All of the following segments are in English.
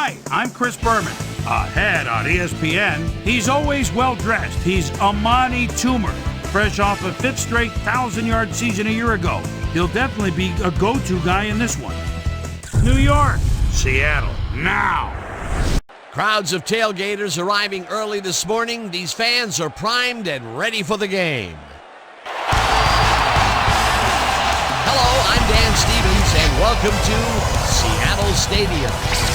Hi, I'm Chris Berman. Ahead on ESPN, he's always well-dressed. He's Amani Toomer, fresh off a fifth straight 1,000-yard season a year ago. He'll definitely be a go-to guy in this one. New York, Seattle, now. Crowds of tailgaters arriving early this morning. These fans are primed and ready for the game. Hello, I'm Dan Stevens, and welcome to Seattle Stadium.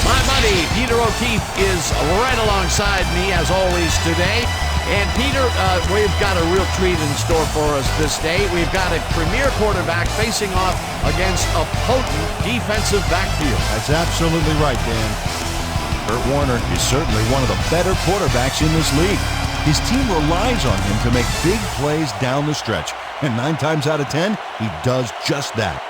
My buddy, Peter O'Keefe, is right alongside me, as always, today. And Peter, we've got a real treat in store for us this day. We've got a premier quarterback facing off against a potent defensive backfield. That's absolutely right, Dan. Kurt Warner is certainly one of the better quarterbacks in this league. His team relies on him to make big plays down the stretch. And 9 times out of 10, he does just that.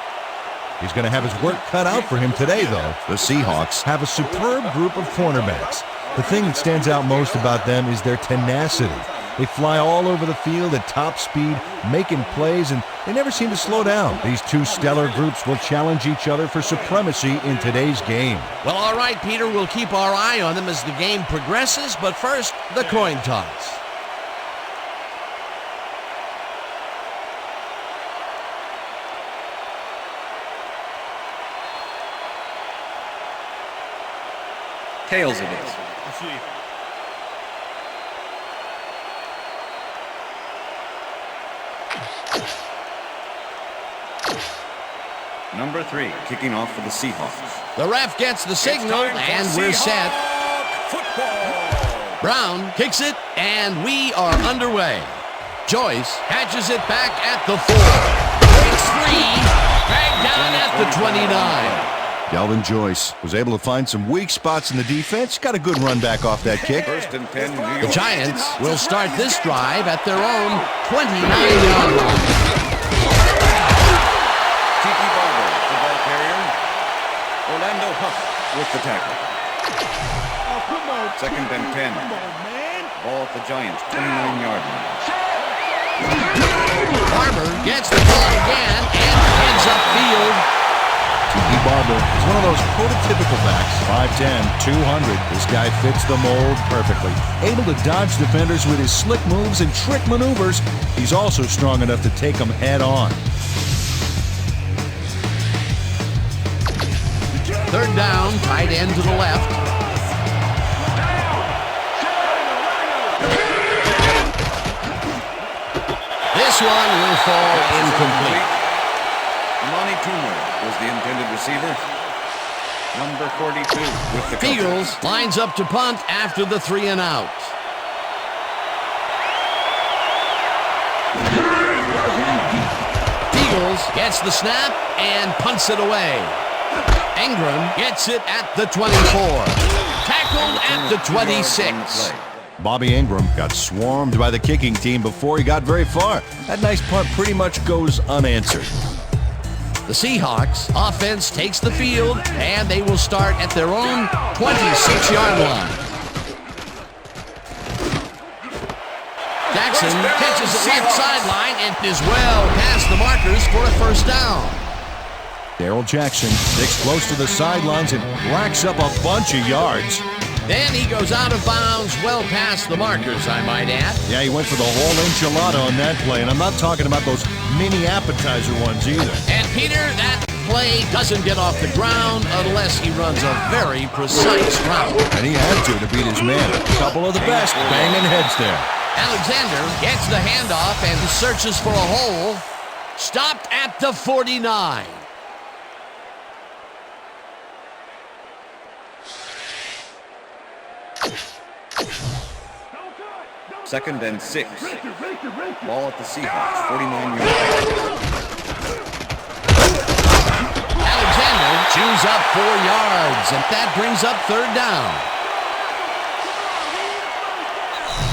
He's going to have his work cut out for him today, though. The Seahawks have a superb group of cornerbacks. The thing that stands out most about them is their tenacity. They fly all over the field at top speed, making plays, and they never seem to slow down. These two stellar groups will challenge each other for supremacy in today's game. Well, all right, Peter, we'll keep our eye on them as the game progresses, but first, the coin toss. Tails it is. Number 3, kicking off for the Seahawks. The ref gets the signal, and we're set. Football. Brown kicks it, and we are underway. Joyce catches it back at the 4. Breaks free, dragged down at the 29. Delvin Joyce was able to find some weak spots in the defense. Got a good run back off that kick. First and 10, New York. The Giants will start this drive at their own 29-yard line. Tiki Barber, the ball carrier. Orlando Huff with the tackle. Second and 10. Ball at the Giants, 29-yard line. Barber gets the ball again and heads upfield. Tiki Barber is one of those prototypical backs. 5'10", 200. This guy fits the mold perfectly. Able to dodge defenders with his slick moves and trick maneuvers. He's also strong enough to take them head on. Third down, tight end to the left. This one will fall incomplete. Amani Toomer was the intended receiver. Number 42 with the Fields lines up to punt after the 3 and out. Fields gets the snap and punts it away. Ingram gets it at the 24. Tackled at the 26. Bobby Ingram got swarmed by the kicking team before he got very far. That nice punt pretty much goes unanswered. The Seahawks offense takes the field, and they will start at their own 26-yard line. Jackson catches the left sideline and is well past the markers for a first down. Darrell Jackson sticks close to the sidelines and racks up a bunch of yards. Then he goes out of bounds well past the markers, I might add. Yeah, he went for the whole enchilada on that play, and I'm not talking about those mini appetizer ones either. And Peter, that play doesn't get off the ground unless he runs a very precise route. And he had to beat his man. A couple of the best banging heads there. Alexander gets the handoff and searches for a hole. Stopped at the 49. Second and 6. Ball at the Seahawks, 49 yards. Alexander chews up 4 yards, and that brings up third down.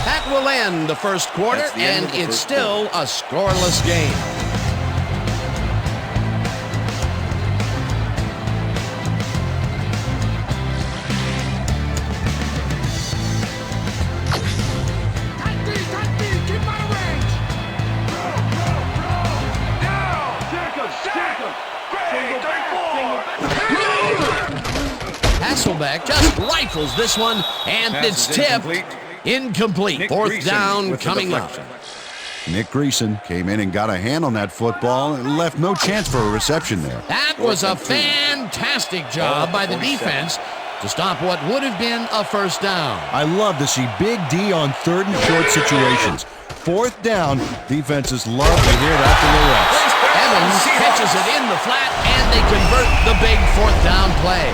That will end the first quarter, and it's still a scoreless game. Hasselbeck just rifles this one, and Pass it's is tipped. incomplete. Incomplete. Fourth Greason down with the coming up. deflection. Nick Greason came in and got a hand on that football and left no chance for a reception there. That was a fantastic job by the defense to stop what would have been a first down. I love to see Big D on third and short situations. Fourth down, defenses love to hear that from the refs. Evans catches it in the flat, and they convert the big fourth down play.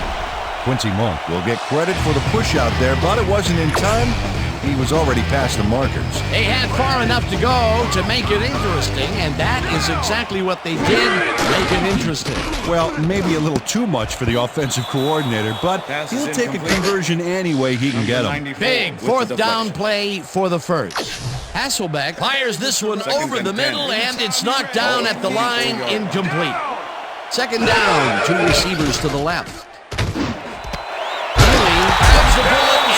Quincy Monk will get credit for the push out there, but it wasn't in time. He was already past the markers. They had far enough to go to make it interesting, and that is exactly what they did, make it interesting. Well, maybe a little too much for the offensive coordinator, but Pass he'll is take a incomplete. conversion any way he can get them. 94 Big with the fourth down deflection. play for the first. Hasselbeck fires this one Second over and the 10. middle, and it's knocked down at the line, incomplete. Second down, two receivers to the left. Healy grabs the bullet and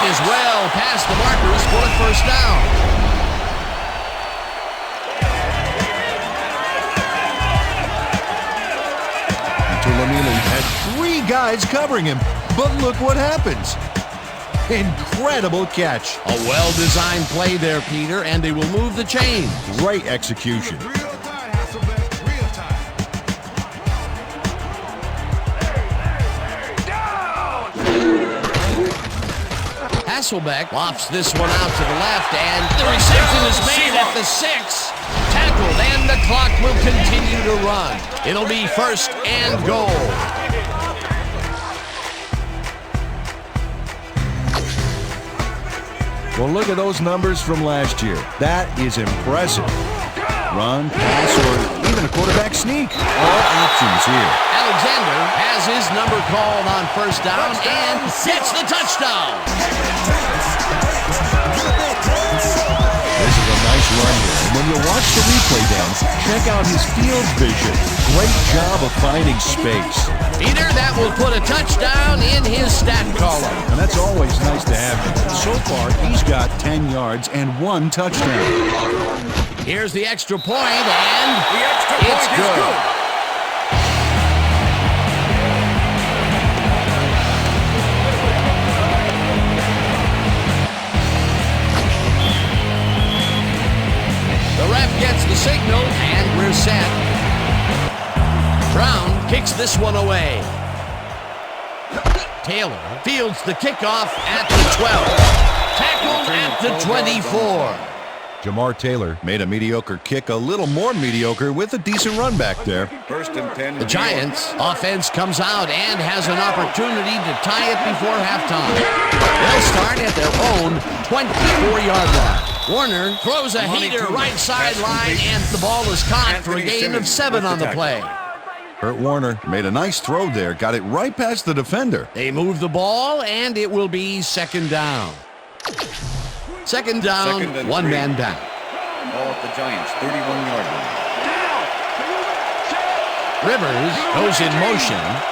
is well past the markers for a first down. Tulamili had three guys covering him, but look what happens. Incredible catch. A well-designed play there, Peter, and they will move the chain. Great execution. Hasselbeck lofts this one out to the left, and the reception is made at the 6. Tackled, and the clock will continue to run. It'll be first and goal. Well, look at those numbers from last year. That is impressive. Run, pass, or even a quarterback sneak. All options here. Alexander has his number called on first down and gets the touchdown. This is a nice run here. And when you watch the replay down, check out his field vision. Great job of finding space. Peter, that will put a touchdown in his stat column. And that's always nice to have. So far, he's got 10 yards and 1 touchdown. Here's the extra point, and The extra point it's is good. good. The ref gets the signal, and we're set. Brown kicks this one away. Taylor fields the kickoff at the 12. Tackled at the 24. Jamar Taylor made a mediocre kick a little more mediocre with a decent run back there. First and 10. The Giants' offense comes out and has an opportunity to tie it before halftime. They'll start at their own 24-yard line. Warner throws a heater right sideline, and the ball is caught for a gain of 7 on the play. Kurt Warner made a nice throw there, got it right past the defender. They move the ball, and it will be second down. Second down, Second and one 3. man down. Ball at the Giants, 31-yard line. Rivers goes in motion.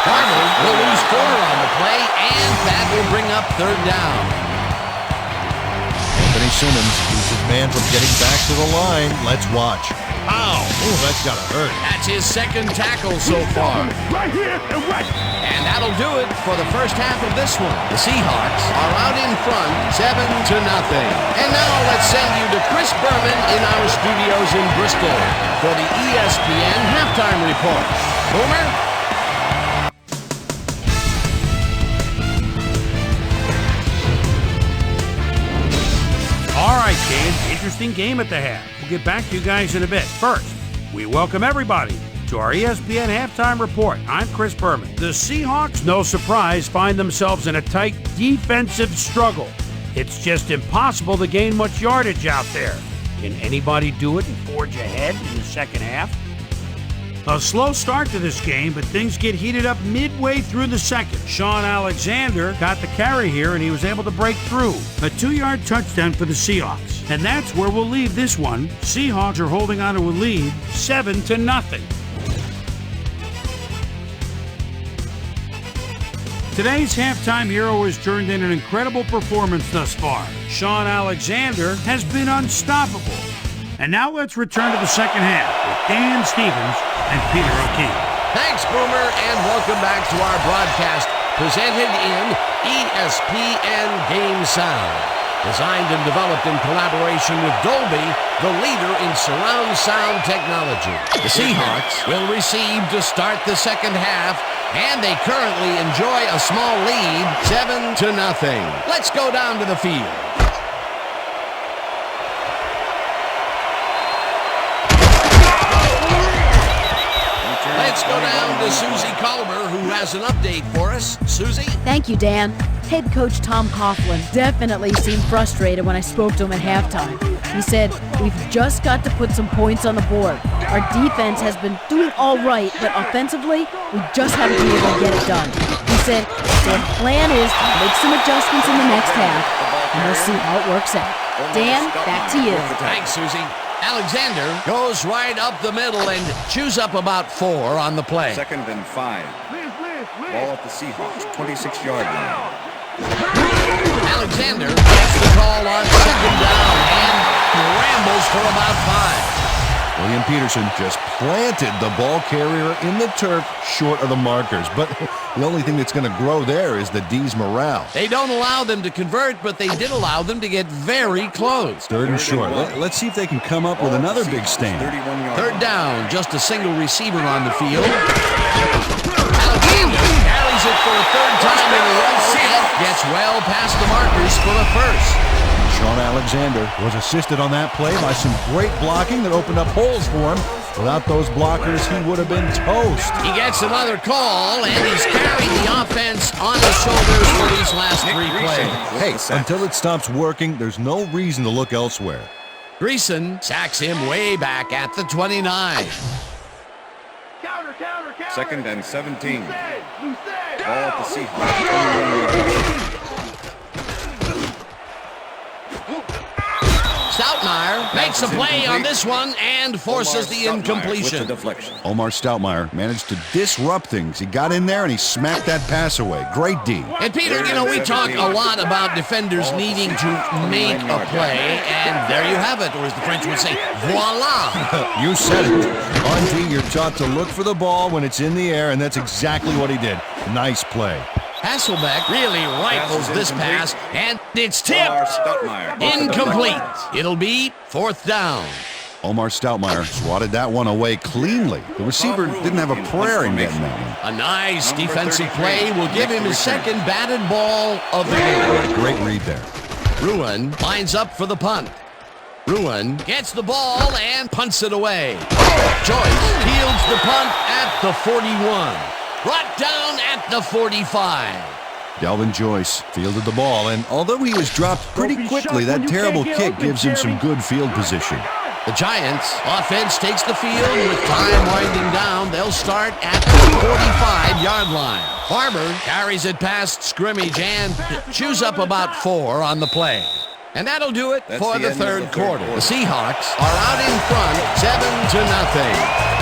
Arnold will lose 4 on the play, and that will bring up third down. Anthony Simmons keeps his man from getting back to the line. Let's watch. Ow! Oh, that's gotta hurt. That's his second tackle so far. Right here and right. And that'll do it for the first half of this one. The Seahawks are out in front, 7-0. And now let's send you to Chris Berman in our studios in Bristol for the ESPN halftime report. Boomer? All right, kids. Interesting game at the half. We'll get back to you guys in a bit. First, we welcome everybody to our ESPN halftime report. I'm Chris Berman. The Seahawks, no surprise, find themselves in a tight defensive struggle. It's just impossible to gain much yardage out there. Can anybody do it and forge ahead in the second half? A slow start to this game, but things get heated up midway through the second. Sean Alexander got the carry here, and he was able to break through. A 2-yard touchdown for the Seahawks. And that's where we'll leave this one. Seahawks are holding on to a lead, 7-0. Today's halftime hero has turned in an incredible performance thus far. Sean Alexander has been unstoppable. And now let's return to the second half with Dan Stevens and Peter O'Keefe. Thanks, Boomer, and welcome back to our broadcast presented in ESPN Game Sound. Designed and developed in collaboration with Dolby, the leader in surround sound technology. The Seahawks will receive to start the second half, and they currently enjoy a small lead, 7-0. Let's go down to the field. Let's go down to Susie Culver, who has an update for us. Susie? Thank you, Dan. Head coach Tom Coughlin definitely seemed frustrated when I spoke to him at halftime. He said, "We've just got to put some points on the board. Our defense has been doing all right, but offensively, we just haven't been able to get it done." He said, "Their plan is to make some adjustments in the next half, and we'll see how it works out." Dan, back to you. Thanks, Susie. Alexander goes right up the middle and chews up about 4 on the play. 2nd and 5. Ball at the Seahawks, 26-yard line. Alexander gets the call on 2nd down and rambles for about 5. William Peterson just planted the ball carrier in the turf short of the markers. But the only thing that's going to grow there is the D's morale. They don't allow them to convert, but they did allow them to get very close. 3rd and short. Let's see if they can come up with another big stand. 3rd down, just a single receiver on the field. Alexander carries it for a 3rd time in a row and gets well past the markers for the first. Sean Alexander was assisted on that play by some great blocking that opened up holes for him. Without those blockers, he would have been toast. He gets another call, and he's carried the offense on his shoulders for these last 3 plays. Hey, until it stops working, there's no reason to look elsewhere. Greason sacks him way back at the 29. 2nd and 17. Ball at the Seahawks. Stoutmire makes a play on this one and forces the incompletion. Omar Stoutmire managed to disrupt things. He got in there and he smacked that pass away. Great D. And Peter, we talk a lot about defenders needing to make a play, and there you have it, or as the French would say, voila. You said it. On D, you're taught to look for the ball when it's in the air, and that's exactly what he did. Nice play. Hasselbeck really rifles this pass, and it's tipped. Incomplete. It'll be 4th down. Omar Stoutmire swatted that one away cleanly. The receiver didn't have a prayer in getting that one. A nice defensive play will give him his 2nd batted ball of the game. Great read there. Ruin lines up for the punt. Ruin gets the ball and punts it away. Joyce fields the punt at the 41. Brought down at the 45. Delvin Joyce fielded the ball, and although he was dropped pretty quickly, that terrible kick gives him some good field position. The Giants' offense takes the field with time winding down. They'll start at the 45-yard line. Barber carries it past scrimmage and chews up about 4 on the play. And that'll do it for the 3rd quarter. The Seahawks are out in front, 7-0.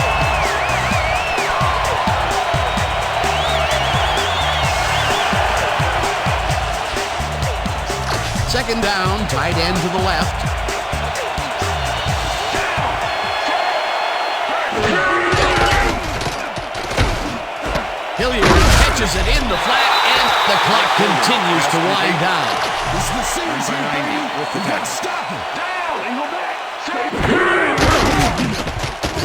2nd down, tight end to the left. Hilliard catches it in the flat, and the clock continues to wind down. This is the season, baby. We got to stop him.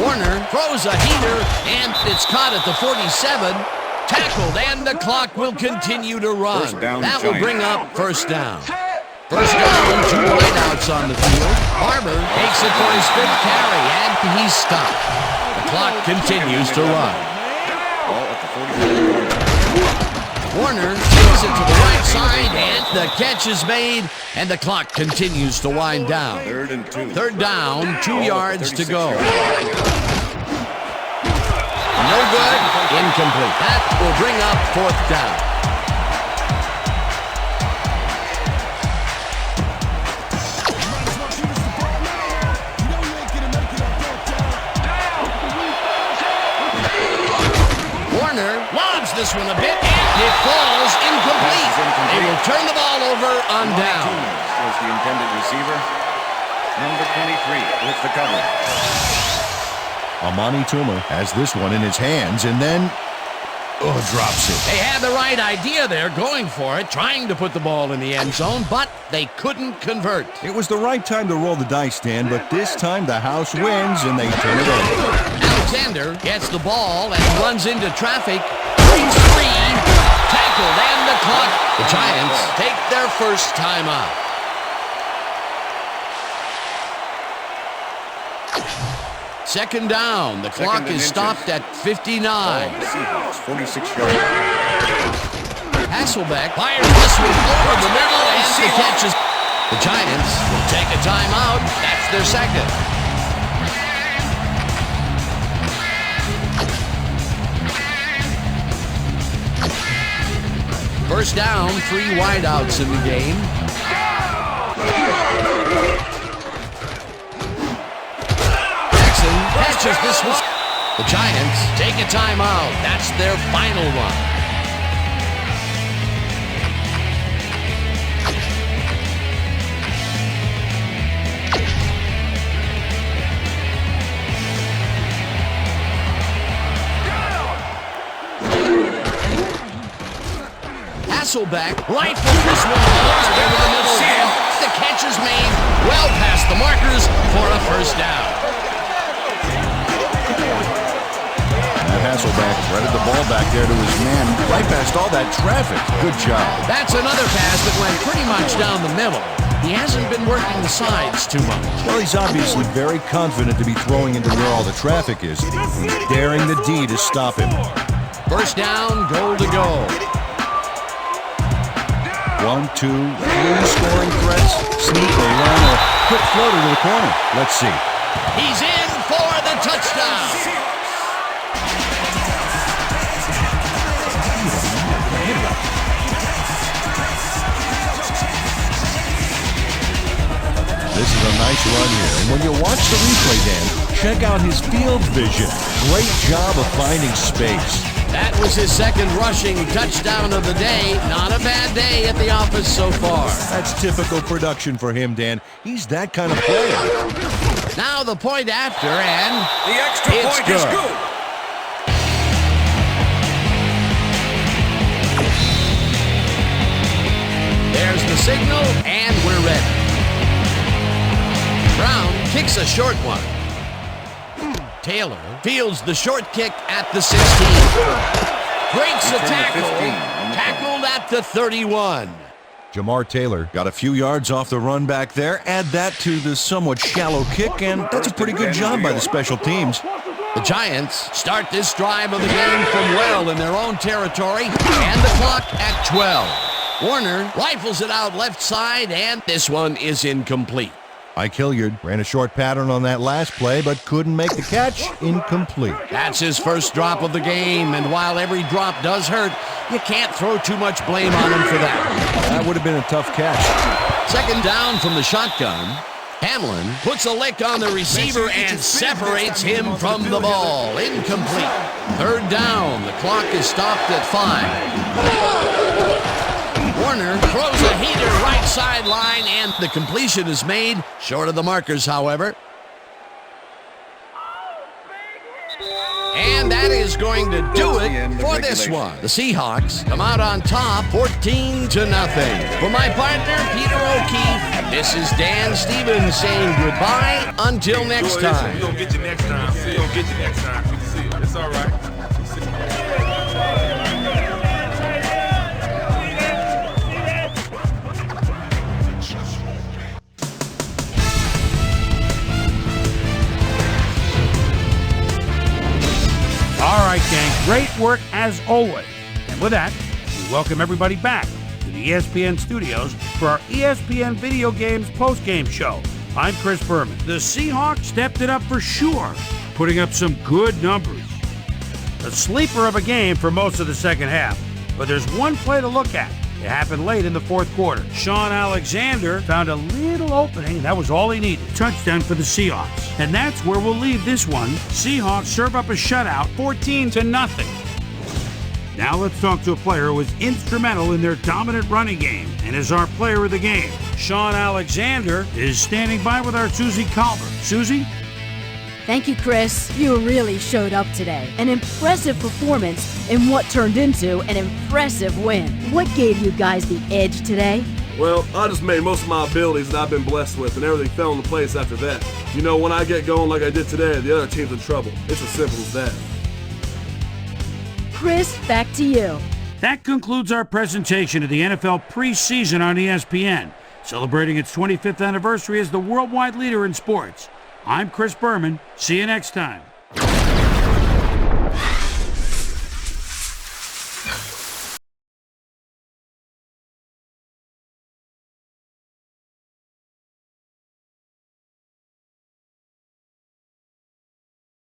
Warner throws a heater, and it's caught at the 47. Tackled, and the clock will continue to run. That will bring up 1st down. 1st down, 2 wideouts on the field. Barber takes it for his 5th carry, and he's stopped. The clock continues to run. Warner takes it to the right side, and the catch is made, and the clock continues to wind down. 3rd and 2. 3rd down, 2 yards to go. No good, incomplete. That will bring up 4th down. Lobs this one a bit, and it falls incomplete. They will turn the ball over on down. Was the intended receiver. Number 23 with the cover. Amani Toomer has this one in his hands and then drops it. They had the right idea there, going for it, trying to put the ball in the end zone, but they couldn't convert. It was the right time to roll the dice, Dan, but this time the house wins and they turn it over. Alexander gets the ball and runs into traffic. He's free, tackled, and the clock. The Giants take their first timeout. Second down. The clock is stopped at 59. Seahawks, 46 yards. Hasselbeck fires this one over the middle, and the catch is... The Giants will take a timeout. That's their second. First down, 3 wideouts in the game. Catches this one. The Giants take a timeout. That's their final one. Hasselbeck rifles this one hard over the middle. The catch is made well past the markers for a first down. Hasselbeck threaded the ball back there to his man, right past all that traffic. Good job. That's another pass that went pretty much down the middle. He hasn't been working the sides too much. Well, he's obviously very confident to be throwing into where all the traffic is. He's daring the D to stop him. First down, goal to go. 1, 2, 3 scoring threats. Sneak or run or quick floater to the corner. Let's see. He's in for the touchdown. This is a nice run here. And when you watch the replay, Dan, check out his field vision. Great job of finding space. That was his second rushing touchdown of the day. Not a bad day at the office so far. That's typical production for him, Dan. He's that kind of player. Now the point after, and the extra it's point is good. There's the signal, and we're ready. Brown kicks a short one. Taylor fields the short kick at the 16. Breaks a tackle. Tackled at the 31. Jamar Taylor got a few yards off the run back there. Add that to the somewhat shallow kick, and that's a pretty good job by the special teams. The Giants start this drive of the game from well in their own territory, and the clock at 12. Warner rifles it out left side, and this one is incomplete. Ike Hilliard ran a short pattern on that last play, but couldn't make the catch. Incomplete. That's his first drop of the game, and while every drop does hurt, you can't throw too much blame on him for that. That would have been a tough catch. Second down from the shotgun. Hamlin puts a lick on the receiver and separates him from the ball. Incomplete. Third down. The clock is stopped at 5. Warner throws a heater right sideline, and the completion is made. Short of the markers, however. And that is going to do it for this one. The Seahawks come out on top, 14-0. For my partner, Peter O'Keefe, this is Dan Stevens saying goodbye until next time. We're going to get you next time. We're going to get you next time. It's all right. All right, gang, great work as always. And with that, we welcome everybody back to the ESPN studios for our ESPN Video Games post-game show. I'm Chris Berman. The Seahawks stepped it up for sure, putting up some good numbers. A sleeper of a game for most of the second half, but there's one play to look at. It happened late in the fourth quarter. Sean Alexander found a little opening, and that was all he needed. Touchdown for the Seahawks. And that's where we'll leave this one. Seahawks serve up a shutout, 14-0. Now let's talk to a player who was instrumental in their dominant running game and is our player of the game. Sean Alexander is standing by with our Susie Calver. Susie? Thank you, Chris. You really showed up today. An impressive performance in what turned into an impressive win. What gave you guys the edge today? Well, I just made most of my abilities that I've been blessed with, and everything fell into place after that. You know, when I get going like I did today, the other team's in trouble. It's as simple as that. Chris, back to you. That concludes our presentation of the NFL preseason on ESPN, celebrating its 25th anniversary as the worldwide leader in sports. I'm Chris Berman. See you next time.